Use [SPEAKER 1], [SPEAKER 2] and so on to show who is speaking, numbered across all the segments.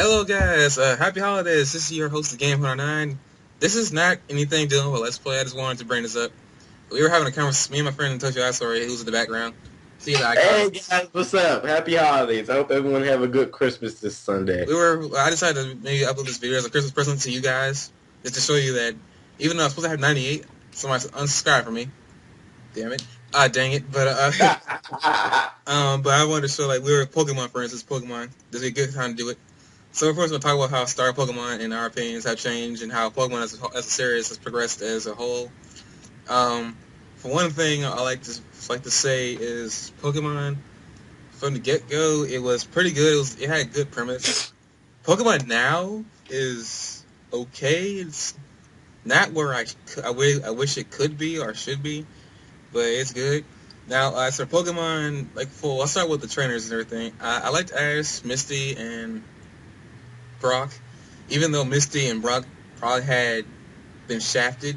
[SPEAKER 1] Hello guys, happy holidays. This is your host of Game 109. This is not anything dealing with Let's Play. I just wanted to bring this up. We were having a conversation, me and my friend ToshiIceLord, who's in the background. See the icon.
[SPEAKER 2] Hey guys, what's up? Happy holidays. I hope everyone have a good Christmas this Sunday.
[SPEAKER 1] I decided to maybe upload this video as a Christmas present to you guys, just to show you that even though I'm supposed to have 98, somebody unsubscribed from me. Damn it. Dang it. But I wanted to show, like, we were Pokemon, for instance, Pokemon. This would be a good time to do it. So first we'll talk about how Star Pokemon, in our opinions, have changed and how Pokemon as a series has progressed as a whole. For one thing, I like to say is Pokemon, from the get-go, it was pretty good. It had a good premise. Pokemon now is okay. It's not where I wish it could be or should be, but it's good. Now, as for Pokemon, I'll start with the trainers and everything. I liked Ash, Misty, and Brock, even though Misty and Brock probably had been shafted.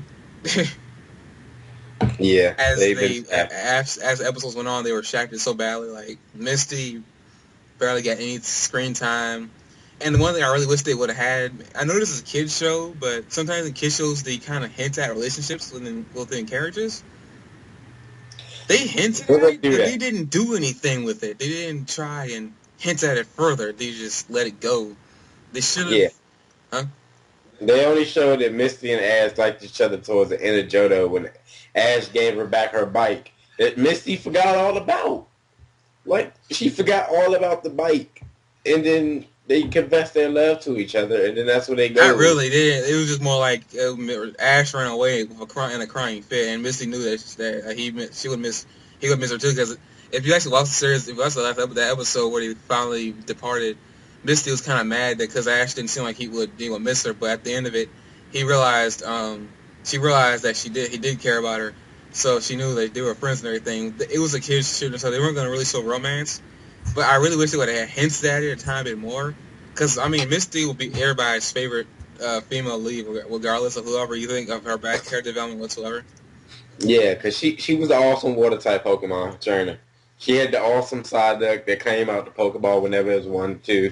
[SPEAKER 2] Yeah,
[SPEAKER 1] as episodes went on, they were shafted so badly. Like Misty barely got any screen time, and the one thing I really wish they would have had. I know this is a kids show, but sometimes in kids shows they kind of hint at relationships within characters. They hinted at it, but they didn't do anything with it. They didn't try and hint at it further. They just let it go. They should have.
[SPEAKER 2] Yeah.
[SPEAKER 1] Huh?
[SPEAKER 2] They only showed that Misty and Ash liked each other towards the end of Johto when Ash gave her back her bike. That Misty forgot all about. Like, she forgot all about the bike. And then they confessed their love to each other, and then that's where they go.
[SPEAKER 1] Not really. It was just more like Ash ran away in a crying fit, and Misty knew that he would miss her too. Because if you actually watch the series, if you watch that episode where they finally departed, Misty was kind of mad because Ash didn't seem like he would miss her. But at the end of it, she realized that he did care about her. So she knew that they were friends and everything. It was a kids' shooter, so they weren't going to really show romance. But I really wish they would have hinted at it a tiny bit more. Because, I mean, Misty will be everybody's favorite female lead, regardless of whoever you think of her back character development whatsoever.
[SPEAKER 2] Yeah, because she was an awesome water-type Pokemon trainer. She had the awesome Psyduck that came out the Pokeball whenever it was 1, 2.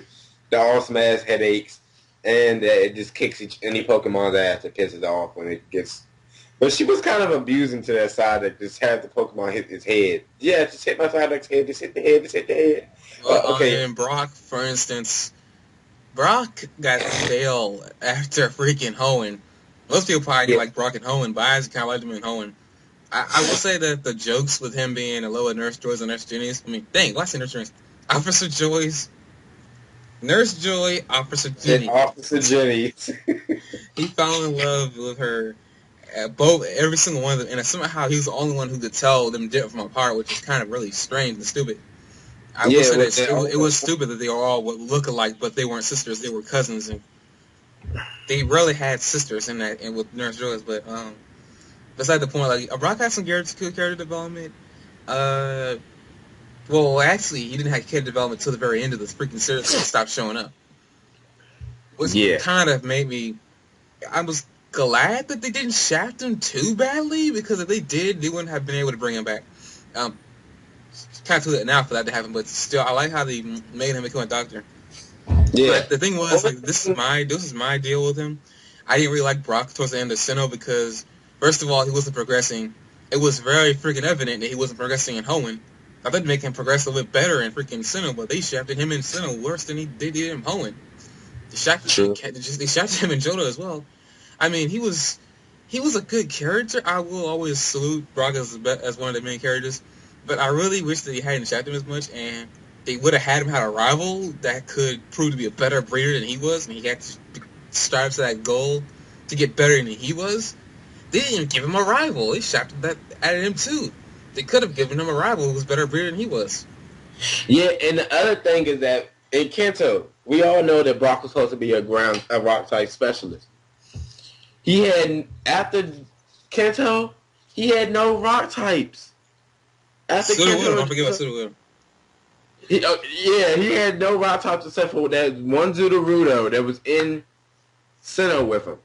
[SPEAKER 2] The awesome-ass headaches. And it just kicks any Pokemon's ass that pisses off when it gets... But she was kind of abusing to that Psyduck. Just have the Pokemon hit his head. Yeah, just hit my Psyduck's head. Just hit the head. Just hit the head.
[SPEAKER 1] Well, okay. And Brock, for instance... Brock got stale after freaking Hoenn. Most people probably like Brock and Hoenn, but I just kind of liked him in Hoenn. I will say that the jokes with him being a lower Nurse Joy's and Nurse Jenny's, I mean, dang, why say Nurse Jenny's? Officer Joy's, Nurse Joy, Officer Jenny.
[SPEAKER 2] Officer Jenny.
[SPEAKER 1] He fell in love with her, every single one of them, and somehow he was the only one who could tell them different from apart, which is kind of really strange and stupid. I will say that it was stupid that they all would look alike, but they weren't sisters; they were cousins, and they rarely had sisters in that. And with Nurse Joyce, but beside the point, like Brock had some good character development. Well, actually, he didn't have character development till the very end of the freaking series. So he stopped showing up, which kind of made me. I was glad that they didn't shaft him too badly, because if they did, they wouldn't have been able to bring him back. Kind of too late now for that to happen, but still, I like how they made him become a doctor. Yeah. But the thing was, like, this is my deal with him. I didn't really like Brock towards the end of Sinnoh because, first of all, he wasn't progressing. It was very freaking evident that he wasn't progressing in Hoenn. I thought they'd make him progress a little bit better in freaking Sinnoh, but they shafted him in Sinnoh worse than they did in Hoenn. They shafted him in Johto as well. I mean, he was a good character. I will always salute Brock as one of the main characters. But I really wish that he hadn't shafted him as much, and they would have had him have a rival that could prove to be a better breeder than he was, and he had to strive to that goal to get better than he was. They didn't even give him a rival. They shafted that at him too. They could have given him a rival who was better breeder than he was.
[SPEAKER 2] Yeah, and the other thing is that in Kanto, we all know that Brock was supposed to be a rock type specialist. He had, after Kanto, he had no rock types.
[SPEAKER 1] Don't forget about Sudowoodo.
[SPEAKER 2] He had no rock types except for that one Zootarudo that was in Sinnoh with him.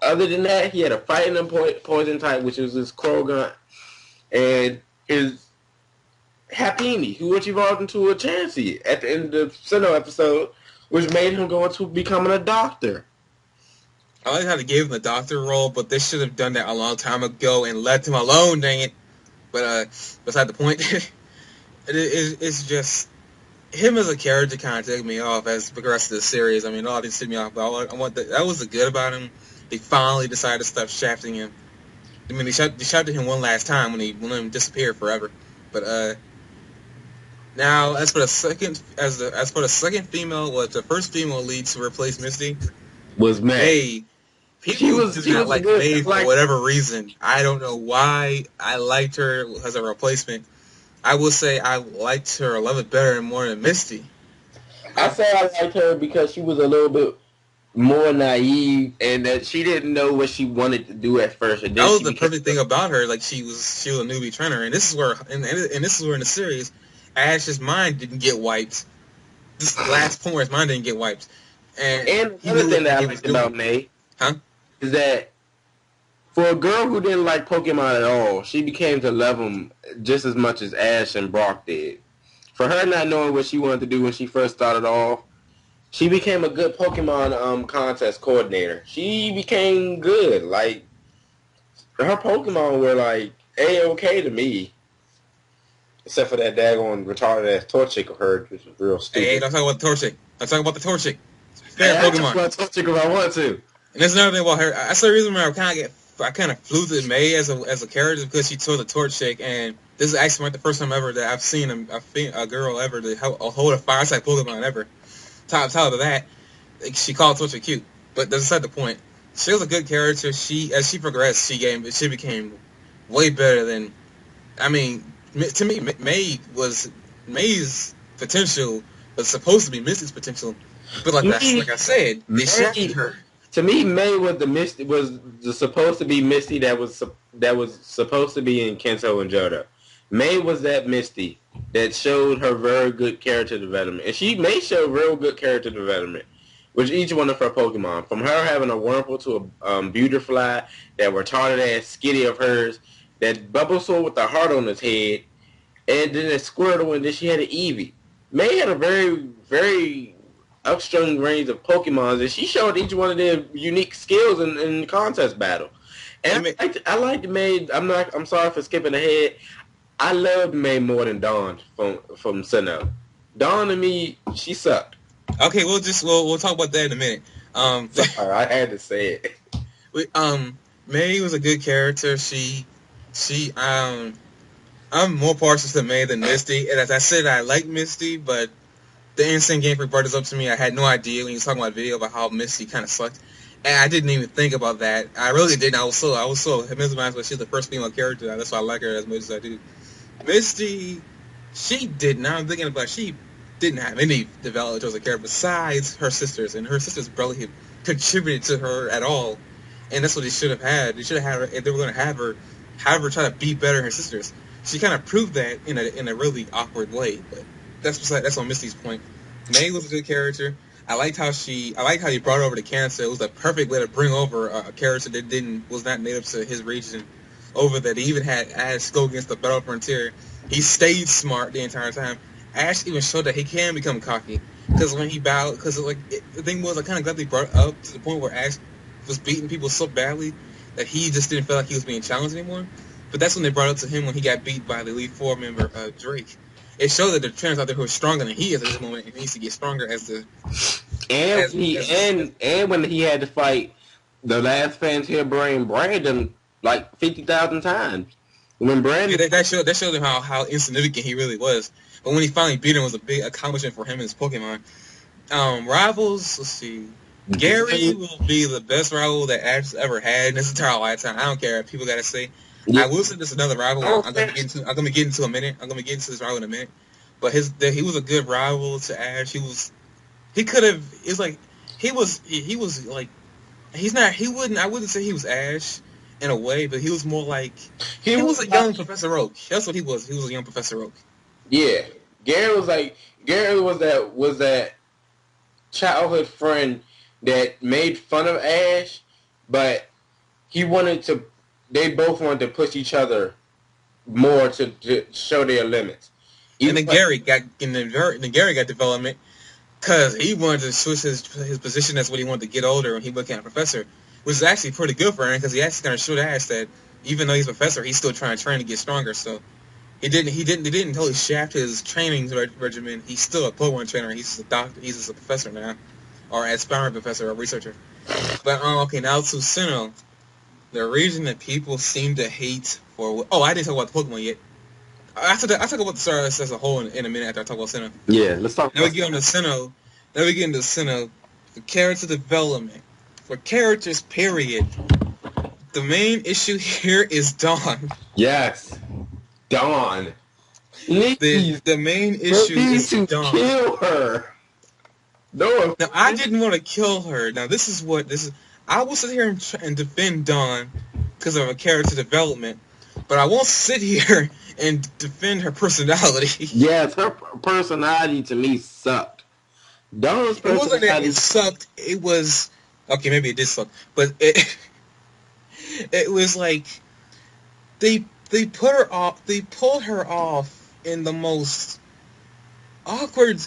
[SPEAKER 2] Other than that, he had a fighting and poison type, which was his Krogan, and his Happiny, who evolved into a Chansey at the end of the Sinnoh episode, which made him go into becoming a doctor.
[SPEAKER 1] I like how they gave him the doctor role, but they should have done that a long time ago and left him alone, dang it. But beside the point, it's just him as a character kind of took me off as the rest of the series. I mean, all these took me off, but that was the good about him. They finally decided to stop shafting him. I mean, they shafted him one last time when he disappeared forever. But now as for the second female, the first female lead to replace Misty
[SPEAKER 2] was May.
[SPEAKER 1] People did not like May for whatever reason. I don't know why. I liked her as a replacement. I will say I liked her a little bit better and more than Misty.
[SPEAKER 2] I say I liked her because she was a little bit more naive and that she didn't know what she wanted to do at first. And
[SPEAKER 1] that was the perfect thing about her. Like she was a newbie trainer, and this is where and this is where in the series, Ash's mind didn't get wiped. This last point where his mind didn't get wiped. And
[SPEAKER 2] another thing that I liked about May, is that for a girl who didn't like Pokemon at all, she became to love them just as much as Ash and Brock did. For her not knowing what she wanted to do when she first started off, she became a good Pokemon contest coordinator. She became good. Like, her Pokemon were, like, A-okay to me. Except for that daggone retarded-ass Torchic of hers, which was real stupid.
[SPEAKER 1] Hey, don't talk about the Torchic. Don't talk about the Torchic. Fair Pokemon.
[SPEAKER 2] I talk about Torchic if I want to.
[SPEAKER 1] And there's another thing about her. That's the reason why I kind of flew through May as a character because she tore the Torchic, and this is actually the first time ever that I've seen a girl ever to hold a fire type Pokemon ever. Top of that, she called Torchic cute, but that's beside the point. She was a good character. As she progressed, she became way better than. I mean, to me, May's potential was supposed to be Misty's potential, but like I said, they shafted her.
[SPEAKER 2] To me, May was supposed to be Misty that was supposed to be in Kento and Johto. May was that Misty that showed her very good character development, and May showed real good character development with each one of her Pokemon. From her having a Wurmple to a Beautifly, that retarded ass Skitty of hers, that Bulbasaur with the heart on his head, and then a Squirtle, and then she had an Eevee. May had a very, very upstream range of Pokemon, and she showed each one of their unique skills in the contest battle. And I liked May. I'm sorry for skipping ahead. I loved May more than Dawn from Sinnoh. Dawn to me, she sucked.
[SPEAKER 1] Okay, we'll talk about that in a minute.
[SPEAKER 2] Sorry, I had to say it.
[SPEAKER 1] May was a good character. I'm more partial to May than Misty, and as I said, I like Misty, but the instant Game Freak brought this up to me. I had no idea when he was talking about a video about how Misty kind of sucked, and I didn't even think about that. I really didn't. I was so mesmerized, but she's the first female character. That's why I like her as much as I do. Misty, she didn't. Now I'm thinking about she didn't have any development as a character besides her sisters, and her sisters barely contributed to her at all. And that's what they should have had. They should have had her if they were going to have her try to be better than her sisters. She kind of proved that in a really awkward way, but. That's on Misty's point. May was a good character. I liked how he brought her over to Cancer. It was the perfect way to bring over a character that was not native to his region over that. He even had Ash go against the Battle Frontier. He stayed smart the entire time. Ash even showed that he can become cocky because when he bowed, the thing was I kind of glad they brought it up to the point where Ash was beating people so badly that he just didn't feel like he was being challenged anymore. But that's when they brought it up to him when he got beat by the Elite Four member Drake. It shows that there are trainers out there who are stronger than he is at this moment, and he needs to get stronger as the.
[SPEAKER 2] And when he had to fight the last Frontier brain Brandon like 50,000 times. When Brandon
[SPEAKER 1] that showed him how insignificant he really was. But when he finally beat him, it was a big accomplishment for him and his Pokemon. Rivals, let's see. Gary will be the best rival that Ash has ever had in his entire lifetime. I don't care if people gotta say. I will say this another rival. I'm gonna get into a minute. I'm gonna get into this rival in a minute. But he was a good rival to Ash. I wouldn't say he was Ash in a way, but he was more like he was a young Professor Oak. That's what he was. He was a young Professor Oak.
[SPEAKER 2] Yeah. Gary was that childhood friend that made fun of Ash, but they both wanted to push each other more to show their limits.
[SPEAKER 1] And then Gary got development because he wanted to switch his position as when he wanted to get older and he became a professor, which is actually pretty good for him because he actually kind of showed ass that even though he's a professor, he's still trying to train to get stronger. So he didn't totally shaft his training regimen. He's still a Pokemon trainer. He's just a doctor. He's just a professor now, or aspiring professor or researcher. But okay, now to Sinnoh. The reason that people seem to hate for... Oh, I didn't talk about the Pokemon yet. I'll talk about the Stardust as a whole in a minute after I talk about Sinnoh.
[SPEAKER 2] Yeah, let's talk
[SPEAKER 1] about Sinnoh. Now we get into Sinnoh. For character development. For characters, period. The main issue here is Dawn.
[SPEAKER 2] Yes. Dawn.
[SPEAKER 1] The main issue is Dawn.
[SPEAKER 2] Kill her. No.
[SPEAKER 1] Now, I didn't want to kill her. Now, this is... I will sit here and defend Dawn because of her character development, but I won't sit here and defend her personality.
[SPEAKER 2] Yes, her personality to me sucked. Dawn's personality... It wasn't that
[SPEAKER 1] it sucked. It was... Okay, maybe it did suck, but it was like they put her off. They pulled her off in the most awkward...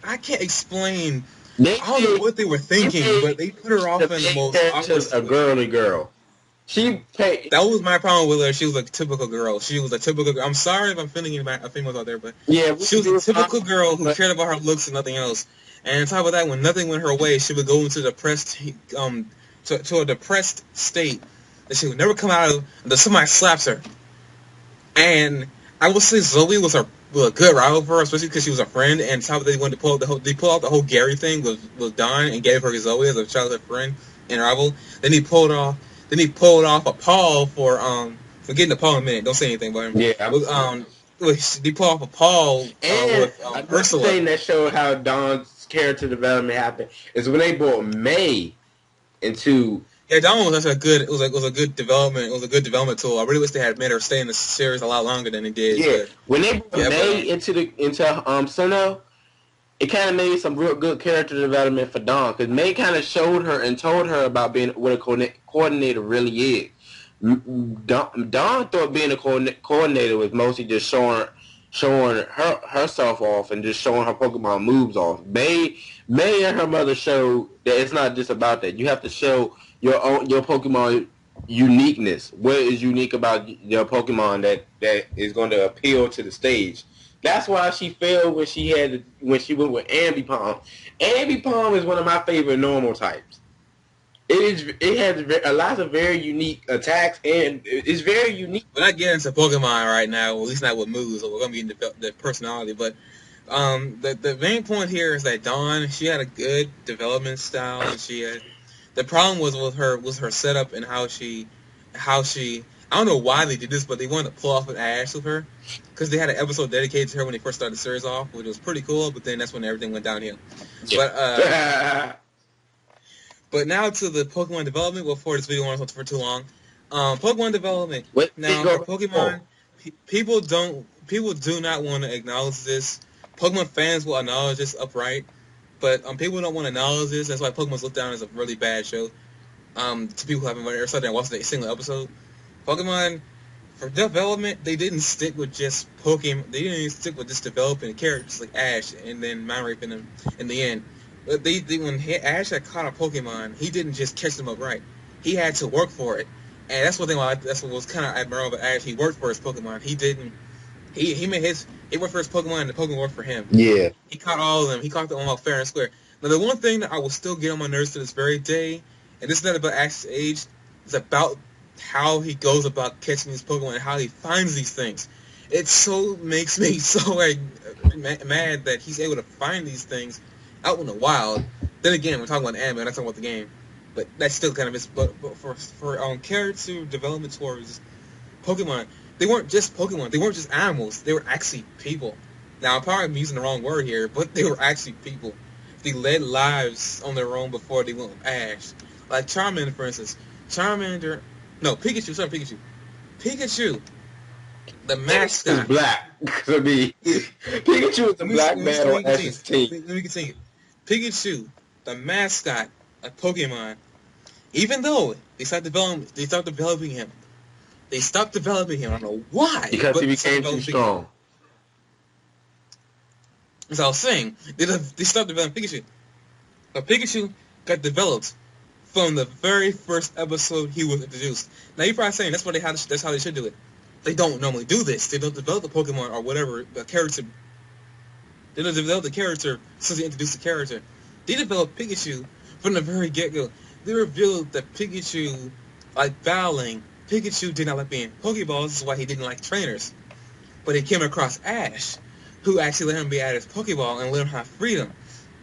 [SPEAKER 1] I can't explain... I don't know what they were thinking, but they put her off in the most awkward...
[SPEAKER 2] a girly girl.
[SPEAKER 1] That was my problem with her. She was a typical girl. She was a typical girl. I'm sorry if I'm offending any females out there, but she was a typical girl who cared about her looks and nothing else. And on top of that, when nothing went her way, she would go into to a depressed state that she would never come out of until somebody slaps her. And I would say Zoe was a good rival for her, especially because she was a friend. And on top of that, they wanted to pull out the whole Gary thing with Dawn and gave her Zoe as a childhood friend and rival. Then he pulled off a Paul for getting to Paul in a minute. Don't say anything about him.
[SPEAKER 2] Yeah.
[SPEAKER 1] He pulled off a Paul with Ursula.
[SPEAKER 2] The thing that showed how Dawn's character development happened is when they brought May into...
[SPEAKER 1] Yeah, Dawn was actually it was a good development. It was a good development tool. I really wish they had made her stay in the series a lot longer than they did.
[SPEAKER 2] Yeah, when they brought May into Sinnoh, it kind of made some real good character development for Dawn, because May kind of showed her and told her about being what a coordinator really is. Dawn thought being a coordinator was mostly just showing herself off and just showing her Pokemon moves off. May and her mother showed that it's not just about that. You have to show your Pokemon uniqueness. What is unique about your Pokemon that is going to appeal to the stage? That's why she failed when she went with Ambipom. Ambipom is one of my favorite normal types. It has a lot of very unique attacks, and it's very unique.
[SPEAKER 1] We're not getting into Pokemon right now, at least not with moves, so we're going to be in the personality. But the main point here is that Dawn, she had a good development style, and the problem was her setup and how she I don't know why they did this, but they wanted to pull off an Ash with her, because they had an episode dedicated to her when they first started the series off, which was pretty cool, but then that's when everything went downhill. Yeah. But now to the Pokemon development. Before this video went on for too long. Pokemon development. Now for Pokemon, people do not want to acknowledge this. Pokemon fans will acknowledge this upright, but people don't want to acknowledge this. That's why Pokemon's looked down as a really bad show. To people who haven't ever sat there and watched a single episode. Pokemon, for development, they didn't stick with just Pokemon. They didn't even stick with just developing characters like Ash and then mind raping them in the end. But when Ash had caught a Pokemon, he didn't just catch them up right. He had to work for it, and that's what was kind of admirable about Ash. He worked for his Pokemon. He didn't. He worked for his Pokemon, and the Pokemon worked for him.
[SPEAKER 2] Yeah. He
[SPEAKER 1] caught all of them. He caught them all fair and square. Now, the one thing that I will still get on my nerves to this very day, and this is not about Ash's age, it's about how he goes about catching these Pokemon and how he finds these things. It makes me so mad that he's able to find these things out in the wild. Then again, we're talking about anime, we're not talking about the game. But that's still kind of it. But for character development towards Pokemon, they weren't just Pokemon. They weren't just animals. They were actually people. Now, I'm probably using the wrong word here, but they were actually people. They led lives on their own before they went with Ash. Like Charmander, for instance. Pikachu. Pikachu, the mascot.
[SPEAKER 2] Pikachu's black. I mean, Pikachu is the black man on Ash's team.
[SPEAKER 1] Let me continue. Pikachu, the mascot of Pokemon, even though they stopped developing him. They stopped developing him. I don't know why.
[SPEAKER 2] Because he became too strong.
[SPEAKER 1] As I was saying, they stopped developing Pikachu. But Pikachu got developed from the very first episode he was introduced. Now you're probably saying that's how they should do it. They don't normally do this. They don't develop the Pokemon or whatever the character. They don't develop the character since they introduced the character. They developed Pikachu from the very get-go. They revealed that Pikachu, like battling, Pikachu did not like being Pokeballs. This is why he didn't like trainers. But he came across Ash, who actually let him be at his Pokeball and let him have freedom.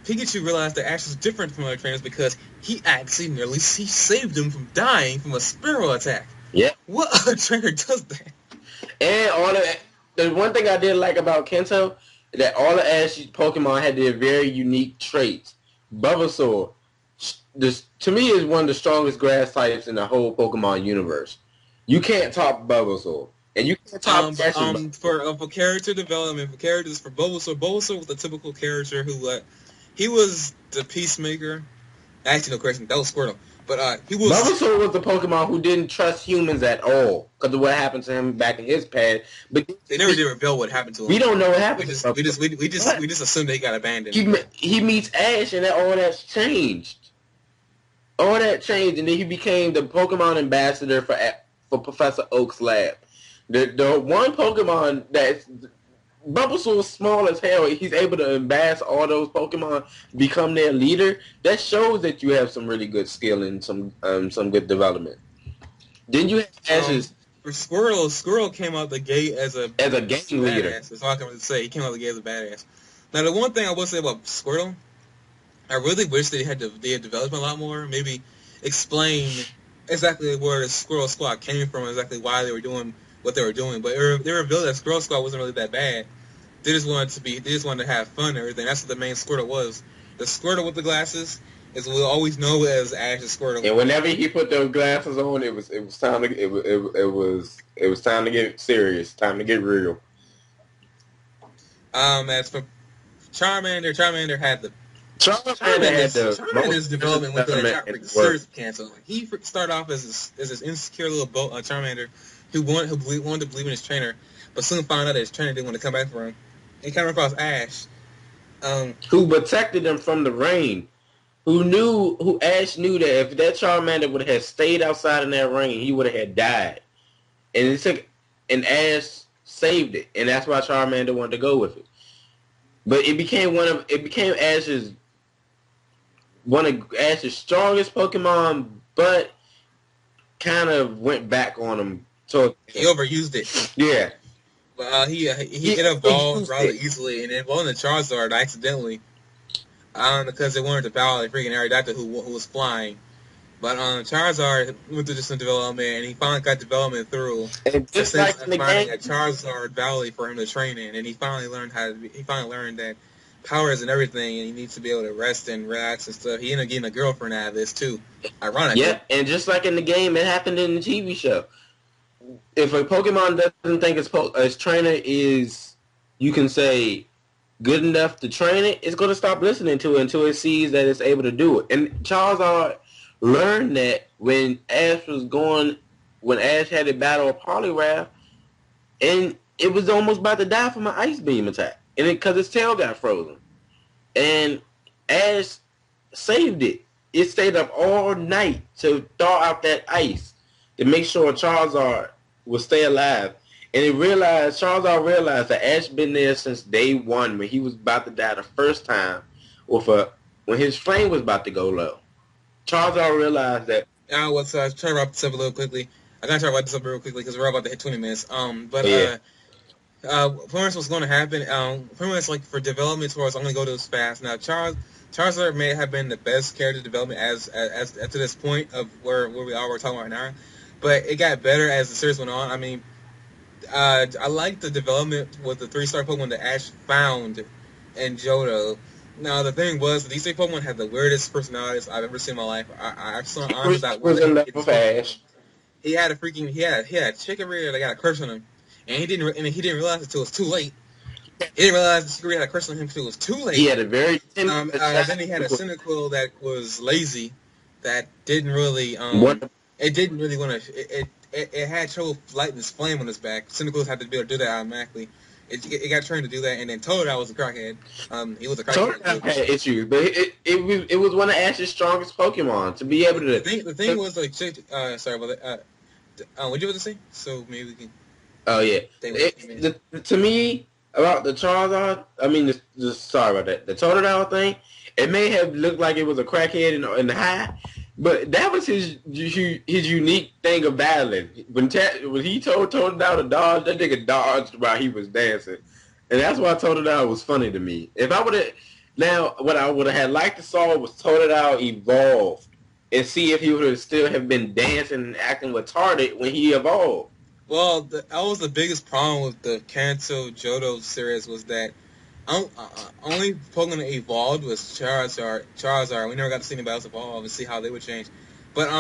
[SPEAKER 1] Pikachu realized that Ash was different from other trainers because he actually he saved him from dying from a Spearow attack.
[SPEAKER 2] Yeah.
[SPEAKER 1] What other trainer does that?
[SPEAKER 2] And all of the one thing I did like about Kento, that all of Ash's Pokemon had their very unique traits. Bulbasaur, to me, is one of the strongest grass types in the whole Pokemon universe. You can't top Bulbasaur. And you can't top
[SPEAKER 1] for character development, for characters, for Bulbasaur was the typical character who, he was the peacemaker. Actually, no question, that was Squirtle. But he was...
[SPEAKER 2] Bulbasaur was the Pokemon who didn't trust humans at all because of what happened to him back in his past. But
[SPEAKER 1] they never did reveal what happened to him.
[SPEAKER 2] We don't know what happened.
[SPEAKER 1] We just assumed they got abandoned.
[SPEAKER 2] He meets Ash, and all that's changed. All that changed, and then he became the Pokemon ambassador for Professor Oak's lab. The one Pokemon that's Bulbasaur's small as hell, he's able to embass all those Pokemon, become their leader. That shows that you have some really good skill and some good development. Then you have Ash's...
[SPEAKER 1] For Squirtle came out the gate as a
[SPEAKER 2] gang leader.
[SPEAKER 1] That's all I can really say. He came out the gate as a badass. Now, the one thing I will say about Squirtle, I really wish they had developed a lot more. Maybe explain exactly where the Squirrel Squad came from, exactly why they were doing what they were doing. But they revealed that Squirrel Squad wasn't really that bad. They just wanted to have fun and everything. That's what the main Squirtle was. The Squirtle with the glasses is we'll always know as Ash's Squirtle.
[SPEAKER 2] And whenever he put those glasses on, it was time to get serious, time to get real.
[SPEAKER 1] As for Charmander had the Charmander's development went through a serious cancer. He started off as this insecure little Charmander who wanted to believe in his trainer, but soon found out that his trainer didn't want to come back for him. He came across Ash,
[SPEAKER 2] who protected him from the rain. Who Ash knew that if that Charmander would have stayed outside in that rain, he would have died. And Ash saved it, and that's why Charmander wanted to go with it. But it became one of Ash's strongest Pokemon, but kind of went back on him. So
[SPEAKER 1] he overused it.
[SPEAKER 2] Yeah.
[SPEAKER 1] But it evolved rather easily, and it evolved into Charizard accidentally. Because they wanted to battle a freaking Aerodactyl who was flying. But Charizard went through some development, and he finally got development through.
[SPEAKER 2] And just like in the game,
[SPEAKER 1] a Charizard Valley for him to train in, and he finally learned that power isn't everything, and he needs to be able to rest and relax and stuff. He ended up getting a girlfriend out of this too, ironically.
[SPEAKER 2] Yeah, and just like in the game, it happened in the TV show. If a Pokemon doesn't think its trainer is, you can say, good enough to train it, it's going to stop listening to it until it sees that it's able to do it. And Charizard learned that when Ash had a battle with Poliwrath, and it was almost about to die from an Ice Beam attack, and because its tail got frozen. And Ash saved it. It stayed up all night to thaw out that ice to make sure Charizard would stay alive. And Charizard realized that Ash been there since day one when he was about to die the first time, when his flame was about to go low. Charizard realized that.
[SPEAKER 1] I was trying to wrap this up a little quickly. I gotta try to wrap this up real quickly because we're about to hit 20 minutes. Pretty much what's going to happen. Pretty much like for development towards, I'm going to go to this fast. Now, Charizard may have been the best character development as to this point of where we are. We're talking about right now, but it got better as the series went on. I mean. I like the development with the 3-star Pokemon that Ash found in Johto. Now, the thing was, these 3 Pokemon had the weirdest personalities I've ever seen in my life. I saw arms that
[SPEAKER 2] was in love with Ash.
[SPEAKER 1] He had a chicken reader that got a curse on him, and he didn't realize it until it was too late. He didn't realize the chicken reader had a curse on him until it was too late.
[SPEAKER 2] He had a very
[SPEAKER 1] then he had a Cyndaquil that was lazy, that didn't really it didn't really want to. It had trouble lighting its flame on its back. Cyndaquil had to be able to do that automatically. It got trained to do that, and then Totodile was a crackhead. He was a crackhead.
[SPEAKER 2] Totodile had issues, but it was one of Ash's strongest Pokemon to be able to.
[SPEAKER 1] The thing was like, sorry about that. What you want to say? So maybe we can.
[SPEAKER 2] Oh yeah. To me, about the Charizard, I mean, sorry about that. The Totodile thing, it may have looked like it was a crackhead in the high, but that was his unique thing of battling. When he told Totodile to dodge, that nigga dodged while he was dancing, and that's why Totodile was funny to me. If I would have now, what I would have had liked to saw was Totodile evolve and see if he would have still have been dancing and acting retarded when he evolved.
[SPEAKER 1] Well, that was the biggest problem with the Kanto Johto series was that only Pokemon that evolved was Charizard. We never got to see anybody else evolve and see how they would change. But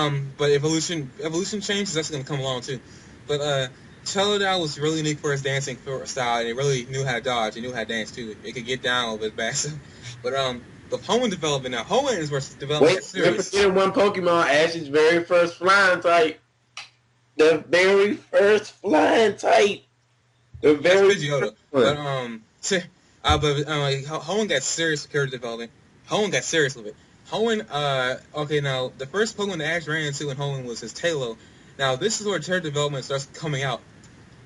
[SPEAKER 1] evolution changes. That's going to come along too. But Totodile was really unique for his dancing style, and it really knew how to dodge. It knew how to dance too. It could get down a little bit faster. But the Hoenn development now. Hoenn is where development series.
[SPEAKER 2] Wait, one Pokemon, Ash's very first flying type. The very first flying type. The very first one.
[SPEAKER 1] Hoenn got serious character development. Hoenn got serious with it. Hoenn, okay, now, the first Pokemon that Ash ran into in Hoenn was his Tailo. Now, this is where character development starts coming out.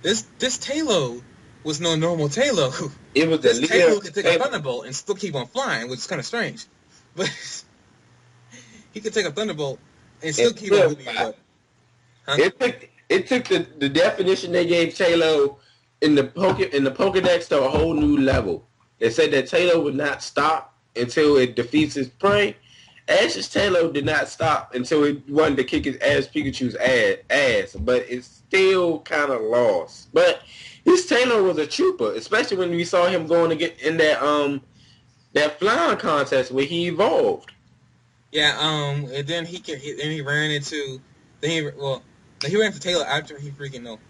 [SPEAKER 1] This Tailo was no normal Tailo.
[SPEAKER 2] It was
[SPEAKER 1] this Tailo could take a Thunderbolt and still keep on flying, which is kind of strange. But he could take a Thunderbolt and still keep on moving. Huh?
[SPEAKER 2] It took the definition they gave Tailo in the Pokedex to a whole new level. They said that Tailo would not stop until it defeats its prey. Ash's Tailo did not stop until it wanted to kick his ass Pikachu's ass, but it's still kind of lost. But his Tailo was a trooper, especially when we saw him going to get in that flying contest where he evolved.
[SPEAKER 1] Yeah, and then he ran into he ran into Taylor after he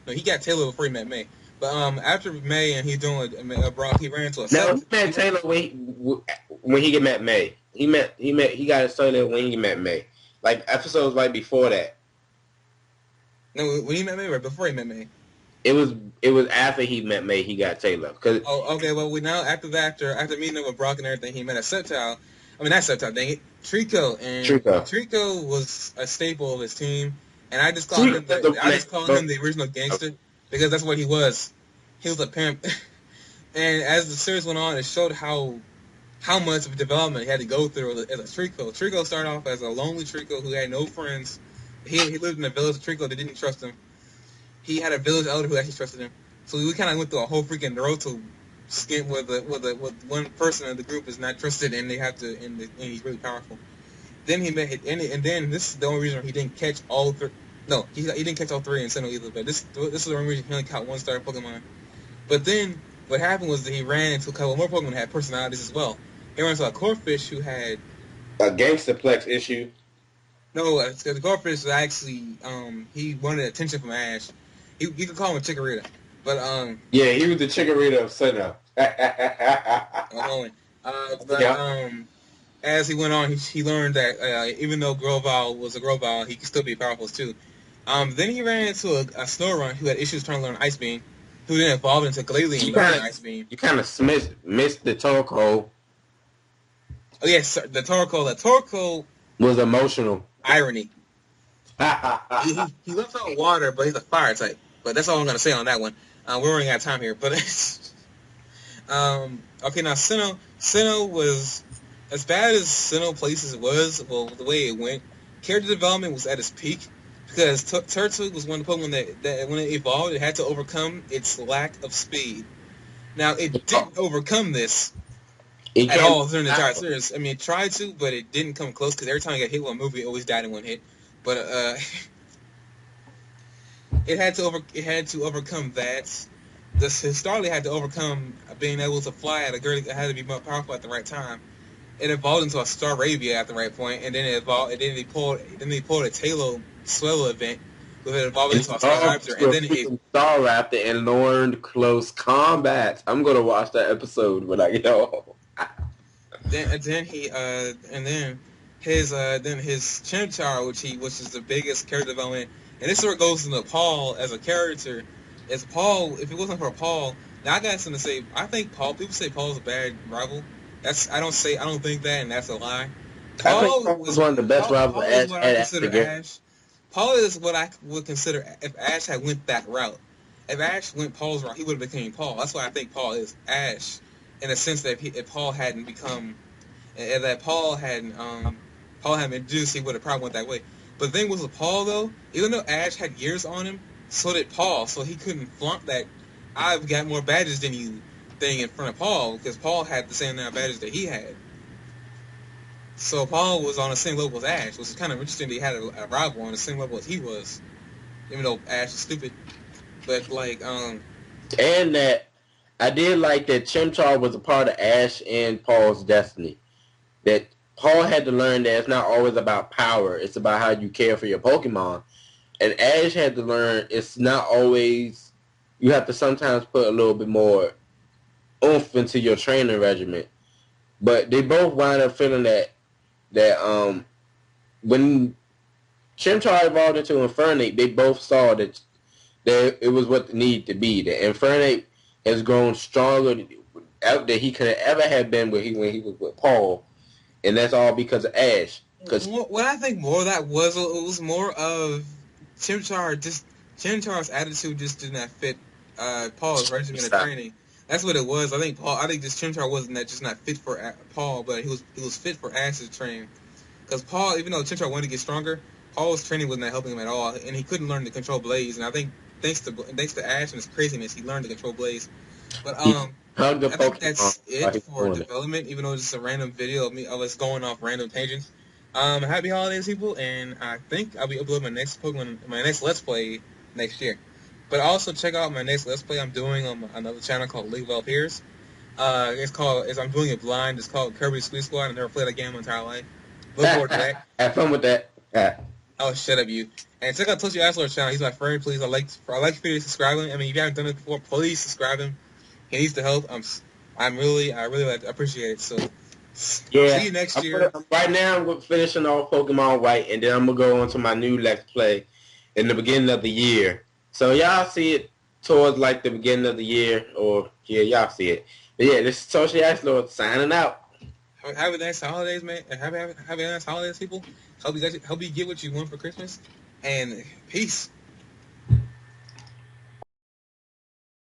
[SPEAKER 1] he got Taylor before he met May. But after May and he's doing a Brock, he ran into a.
[SPEAKER 2] No, he met Taylor when he met May. He got his Taylor when he met May. Like episodes right before that.
[SPEAKER 1] No, when he met May or before he met May.
[SPEAKER 2] It was after he met May he got Taylor.
[SPEAKER 1] Okay. Well, after meeting him with Brock and everything, he met a Sceptile. I mean, not Sceptile, dang it, Trico. And Trico was a staple of his team, and I just call him the original gangster because that's what he was. He was a pimp. And as the series went on, it showed how much of development he had to go through as a Trico. Trico started off as a lonely Trico who had no friends. He lived in a village of Trico that didn't trust him. He had a village elder who actually trusted him. So we kind of went through a whole freaking Naruto skit with one person in the group is not trusted and they have to and he's really powerful. Then he met and then this is the only reason he didn't catch all three. No, he didn't catch all three in Sinnoh either. But this is the only reason he only caught one star Pokemon. But then what happened was that he ran into a couple more Pokemon that had personalities as well. He ran into a Corphish who had
[SPEAKER 2] a gangsterplex issue.
[SPEAKER 1] No, the Corphish was actually he wanted attention from Ash. You could call him a Chikorita. But
[SPEAKER 2] yeah, he was the Chikorita of Sinnoh.
[SPEAKER 1] As he went on, he learned that even though Grovyle was a Grovyle, he could still be powerful too. Then he ran into a Snorunt who had issues trying to learn Ice Beam, who then evolved into Galarian and learned Ice Beam.
[SPEAKER 2] You kind of missed the Torkoal.
[SPEAKER 1] Oh yes, the Torkoal. The Torkoal
[SPEAKER 2] was emotional.
[SPEAKER 1] Irony. he left out water, but he's a fire type. But that's all I'm gonna say on that one. We're running out of time here, but okay. Now Sinnoh was as bad as Sinnoh Places was. Well, the way it went, character development was at its peak because Turtwig was one of the Pokemon that when it evolved, it had to overcome its lack of speed. Now it didn't overcome this at all during the entire series. I mean, it tried to, but it didn't come close because every time it got hit with a move, it always died in one hit. But it had to overcome that. Starly had to overcome being able to fly at it had to be more powerful at the right time. It evolved into a Staravia at the right point, and then it evolved. And then they pulled a Tailo Swellow event with it evolving into a Staraptor, and then it
[SPEAKER 2] Staraptor and learned close combat. I'm gonna watch that episode when I get home.
[SPEAKER 1] Then his Chimchar, which is the biggest character development, and this sort of goes into Paul as a character. As Paul, if it wasn't for Paul, Now I got something to say. I think Paul. People say Paul's a bad rival. I don't think that, and that's a lie.
[SPEAKER 2] I think Paul was one of the best rivals
[SPEAKER 1] Paul is
[SPEAKER 2] Ash
[SPEAKER 1] what I
[SPEAKER 2] had
[SPEAKER 1] consider
[SPEAKER 2] after.
[SPEAKER 1] Ash. Paul is what I would consider if Ash had went that route. If Ash went Paul's route, he would have became Paul. That's why I think Paul is Ash, in the sense that if Paul hadn't become, if that Paul hadn't been introduced, he would have probably went that way. But the thing was with Paul though, even though Ash had years on him, so did Paul. So he couldn't flaunt that I've got more badges than you thing in front of Paul, because Paul had the same amount of badges that he had. So Paul was on the same level as Ash, which is kind of interesting that he had a rival on the same level as he was, even though Ash is stupid. But
[SPEAKER 2] and that I did like that Chimchar was a part of Ash and Paul's destiny. That Paul had to learn that it's not always about power; it's about how you care for your Pokemon. And Ash had to learn it's not always. You have to sometimes put a little bit more oomph into your training regimen. But they both wind up feeling that when Chimchar evolved into Infernape, they both saw that it was what it needed to be. That Infernape has grown stronger than he could have ever have been when he was with Paul, and that's all because of Ash.
[SPEAKER 1] What I think more of that was, it was more of Chimchar's attitude just did not fit Paul's regimen of training. That's what it was. I think just Chimchar wasn't just not fit for Paul, but he was fit for Ash's training. Because Paul, even though Chimchar wanted to get stronger, Paul's training was not helping him at all, and he couldn't learn to control Blaze. And I think thanks to Ash and his craziness, he learned to control Blaze. But I think that's it for development, even though it's just a random video of us going off random tangents. Happy holidays, people, and I think I'll be uploading my next Let's Play next year. But also check out my next Let's Play I'm doing on another channel called League of All Peers. I'm doing it blind. It's called Kirby Squeeze Squad. I never played that game my entire life. Look forward to that.
[SPEAKER 2] Have fun with that.
[SPEAKER 1] Oh, shut up, you. And check out ToshiIceLord channel. He's my friend. Please, I like for you to subscribe him. I mean, if you haven't done it before, please subscribe him. He needs the help. I really appreciate it. So,
[SPEAKER 2] yeah,
[SPEAKER 1] see you next year.
[SPEAKER 2] Right now, I'm finishing off Pokemon White, and then I'm gonna go on to my new Let's Play in the beginning of the year. So y'all see it towards like the beginning of the year, or yeah, y'all see it. But yeah, this is ToshiIceLord signing out.
[SPEAKER 1] Have a nice holidays, man. Have a nice holidays, people. Hope you get what you want for Christmas, and peace.